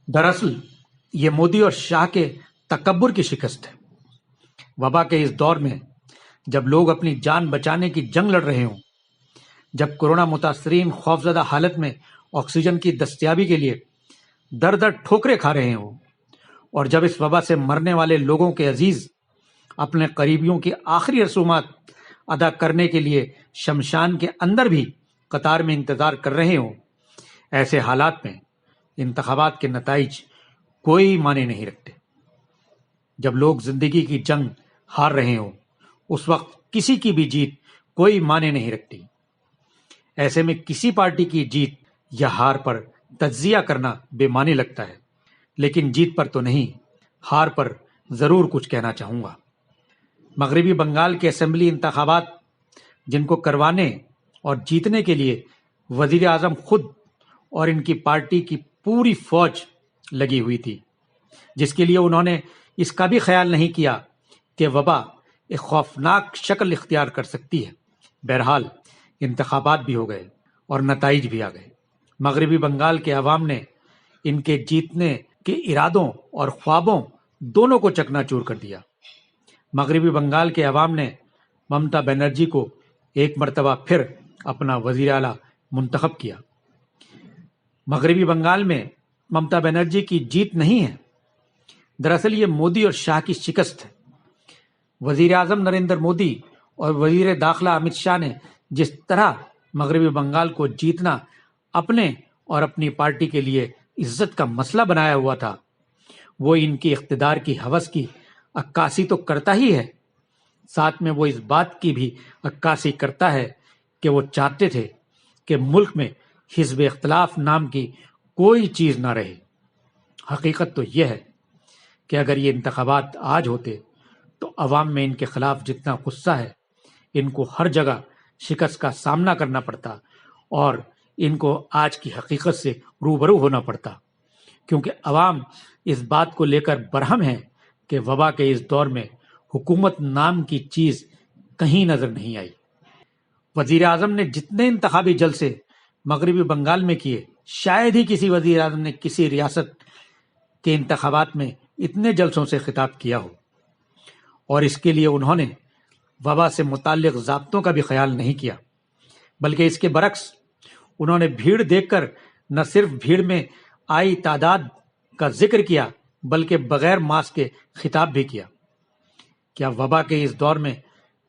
دراصل یہ مودی اور شاہ کے تکبر کی شکست ہے۔ وبا کے اس دور میں جب لوگ اپنی جان بچانے کی جنگ لڑ رہے ہوں، جب کورونا متاثرین خوفزدہ حالت میں آکسیجن کی دستیابی کے لیے در در ٹھوکریں کھا رہے ہوں، اور جب اس وبا سے مرنے والے لوگوں کے عزیز اپنے قریبیوں کی آخری رسومات ادا کرنے کے لیے شمشان کے اندر بھی قطار میں انتظار کر رہے ہوں، ایسے حالات میں انتخابات کے نتائج کوئی معنی نہیں رکھتے۔ جب لوگ زندگی کی جنگ ہار رہے ہوں، اس وقت کسی کی بھی جیت کوئی معنی نہیں رکھتی۔ ایسے میں کسی پارٹی کی جیت یا ہار پر تجزیہ کرنا بے معنی لگتا ہے، لیکن جیت پر تو نہیں، ہار پر ضرور کچھ کہنا چاہوں گا۔ مغربی بنگال کے اسمبلی انتخابات جن کو کروانے اور جیتنے کے لیے وزیر اعظم خود اور ان کی پارٹی کی پوری فوج لگی ہوئی تھی، جس کے لیے انہوں نے اس کا بھی خیال نہیں کیا کہ وبا ایک خوفناک شکل اختیار کر سکتی ہے۔ بہرحال انتخابات بھی ہو گئے اور نتائج بھی آ گئے۔ مغربی بنگال کے عوام نے ان کے جیتنے کے ارادوں اور خوابوں دونوں کو چکنا چور کر دیا۔ مغربی بنگال کے عوام نے ممتا بنرجی کو ایک مرتبہ پھر اپنا وزیر اعلیٰ منتخب کیا۔ مغربی بنگال میں ممتا بنرجی کی جیت نہیں ہے، دراصل یہ مودی اور شاہ کی شکست ہے۔ وزیر اعظم نریندر مودی اور وزیر داخلہ امت شاہ نے جس طرح مغربی بنگال کو جیتنا اپنے اور اپنی پارٹی کے لیے عزت کا مسئلہ بنایا ہوا تھا، وہ ان کی اقتدار کی ہوس کی عکاسی تو کرتا ہی ہے، ساتھ میں وہ اس بات کی بھی عکاسی کرتا ہے کہ وہ چاہتے تھے کہ ملک میں حزب اختلاف نام کی کوئی چیز نہ رہے۔ حقیقت تو یہ ہے کہ اگر یہ انتخابات آج ہوتے تو عوام میں ان کے خلاف جتنا غصہ ہے، ان کو ہر جگہ شکست کا سامنا کرنا پڑتا اور ان کو آج کی حقیقت سے روبرو ہونا پڑتا، کیونکہ عوام اس بات کو لے کر برہم ہے کہ وبا کے اس دور میں حکومت نام کی چیز کہیں نظر نہیں آئی۔ وزیر اعظم نے جتنے انتخابی جلسے مغربی بنگال میں کیے، شاید ہی کسی وزیر اعظم نے کسی ریاست کے انتخابات میں اتنے جلسوں سے خطاب کیا ہو، اور اس کے لیے انہوں نے وبا سے متعلق ضابطوں کا بھی خیال نہیں کیا، بلکہ اس کے برعکس انہوں نے بھیڑ دیکھ کر نہ صرف بھیڑ میں آئی تعداد کا ذکر کیا بلکہ بغیر ماسک کے خطاب بھی کیا۔ کیا وبا کے اس دور میں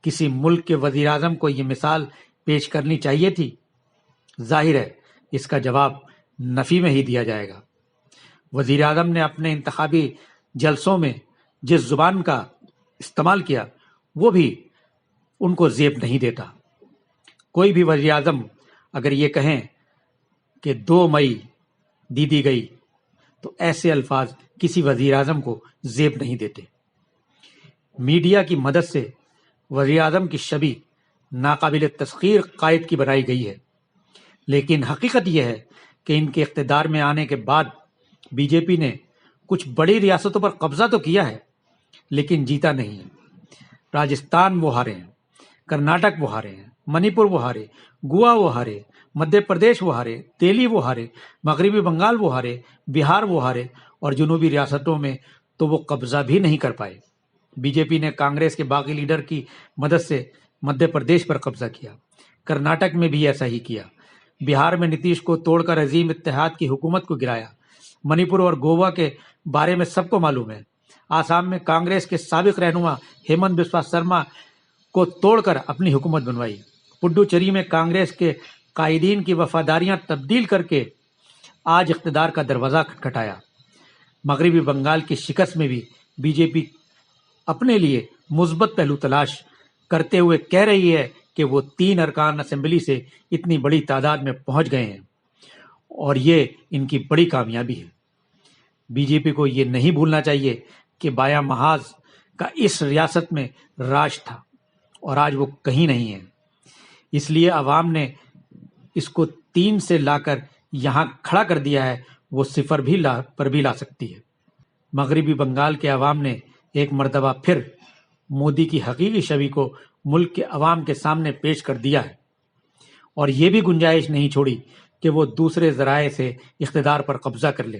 کسی ملک کے وزیر اعظم کو یہ مثال پیش کرنی چاہیے تھی؟ ظاہر ہے اس کا جواب نفی میں ہی دیا جائے گا۔ وزیر اعظم نے اپنے انتخابی جلسوں میں جس زبان کا استعمال کیا وہ بھی ان کو زیب نہیں دیتا۔ کوئی بھی وزیر اعظم اگر یہ کہیں کہ 2 مئی دی گئی تو ایسے الفاظ کسی وزیر اعظم کو زیب نہیں دیتے۔ میڈیا کی مدد سے وزیر اعظم کی شبیہ ناقابل تسخیر قائد کی بنائی گئی ہے، لیکن حقیقت یہ ہے کہ ان کے اقتدار میں آنے کے بعد بی جے پی نے کچھ بڑی ریاستوں پر قبضہ تو کیا ہے لیکن جیتا نہیں ہے۔ راجستھان وہ ہارے ہیں، کرناٹک وہ ہارے ہیں، منی پور وہ ہارے، گوا وہ ہارے، مدھیہ پردیش وہ ہارے، دہلی وہ ہارے، مغربی بنگال وہ ہارے، بہار وہ ہارے، اور جنوبی ریاستوں میں تو وہ قبضہ بھی نہیں کر پائے۔ بی جے پی نے کانگریس کے باغی لیڈر کی مدد سے مدھیہ پردیش پر قبضہ کیا، کرناٹک میں بھی ایسا ہی کیا، بہار میں نتیش کو توڑ کر عظیم اتحاد کی حکومت کو گرایا، منی پور اور گوا کے بارے میں سب کو معلوم ہے، آسام میں کانگریس کے سابق رہنما ہیمنت بسوا سرما کو توڑ کر اپنی حکومت بنوائی، پڈوچیری میں کانگریس کے قائدین کی وفاداریاں تبدیل کر کے آج اقتدار کا دروازہ کھٹکھٹایا۔ مغربی بنگال کی شکست میں بھی بی جے پی اپنے لیے مثبت پہلو تلاش کرتے ہوئے کہہ رہی ہے کہ وہ 3 ارکان اسمبلی سے اتنی بڑی تعداد میں پہنچ گئے ہیں، اور یہ ان کی بڑی کامیابی ہے۔ بی جے پی کو یہ نہیں بھولنا چاہیے کہ بایاں محاذ کا اس ریاست میں راج تھا اور آج وہ کہیں نہیں ہے، اس لیے عوام نے اس کو 3 سے لا کر یہاں کھڑا کر دیا ہے، وہ 0 بھی لا سکتی ہے۔ مغربی بنگال کے عوام نے ایک مرتبہ پھر مودی کی حقیقی شبیہ کو ملک کے عوام کے سامنے پیش کر دیا ہے، اور یہ بھی گنجائش نہیں چھوڑی کہ وہ دوسرے ذرائع سے اقتدار پر قبضہ کر لے۔